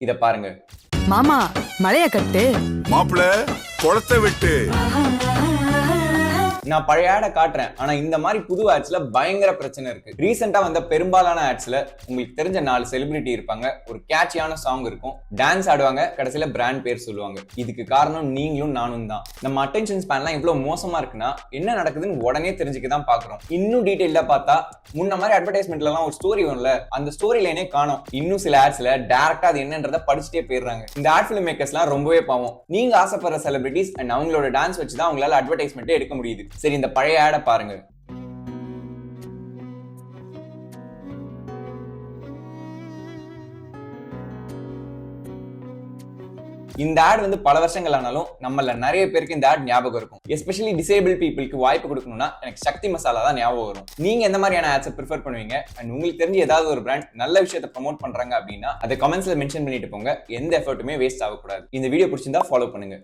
இத பாருங்க. மாமா மலைய கட்டு மாப்பிள குளத்தை விட்டு. நான் பழைய ஆடை காட்டுறேன், ஆனா இந்த மாதிரி புது ஆட்ஸ்ல பயங்கர பிரச்சனை இருக்கு. ரீசெண்டா வந்த பெரும்பாலான ஆட்ஸ்ல உங்களுக்கு தெரிஞ்ச 4 செலிபிரிட்டி இருப்பாங்க, ஒரு கேட்சியான சாங் இருக்கும், டான்ஸ் ஆடுவாங்க, கடைசியில பிராண்ட் பேர் சொல்லுவாங்க. இதுக்கு காரணம் நீங்களும் நானும் தான். நம்ம அட்டென்ஷன் ஸ்பேன்லாம் இவ்வளவு மோசமா இருக்குன்னா என்ன நடக்குதுன்னு உடனே தெரிஞ்சுக்க தான் பாக்குறோம். இன்னும் டீடைலா பார்த்தா முன்ன மாதிரி அட்வர்டைஸ்மெண்ட்ல எல்லாம் ஒரு ஸ்டோரி வரும்ல, அந்த ஸ்டோரி லைனே காணோம். இன்னும் சில ஆட்ஸ்ல டைரக்டா அது என்னன்றத படிச்சுட்டே போயிடுறாங்க. இந்த ஆட் ஃபிலிம் மேக்கர்ஸ்லாம் ரொம்பவே பாவம். நீங்க ஆசைப்படுற செலிபிரிட்டிஸ் அண்ட் அவங்களோட டான்ஸ் வச்சு தான் உங்களால அட்வர்டைஸ்மெண்ட்டே எடுக்க முடியுது. சரி, இந்த பழைய ஆடை பாருங்க. இந்த ஆட் வந்து பல வருஷங்கள் ஆனாலும் நம்மள நிறைய பேருக்கு இந்த ஆட் ஞாபகம் இருக்கும். எஸ்பெஷலி டிசேபிள் பீப்புளுக்கு வாய்ப்பு கொடுக்கணும்னா எனக்கு சக்தி மசாலா தான் ஞாபகம் வரும். நீங்க எந்த மாதிரியான ஆட்ஸை ப்ரிஃபர் பண்ணுவீங்க? அண்ட் உங்களுக்கு தெரிஞ்ச ஏதாவது ஒரு பிராண்ட் நல்ல விஷயத்தை ப்ரமோட் பண்றாங்க அப்படின்னா அதை கமெண்ட்ஸ்ல மென்ஷன் பண்ணிட்டு போங்க. எந்த எஃபர்ட்டுமே வேஸ்ட் ஆகக்கூடாது. இந்த வீடியோ பிடிச்சிருந்தா ஃபாலோ பண்ணுங்க.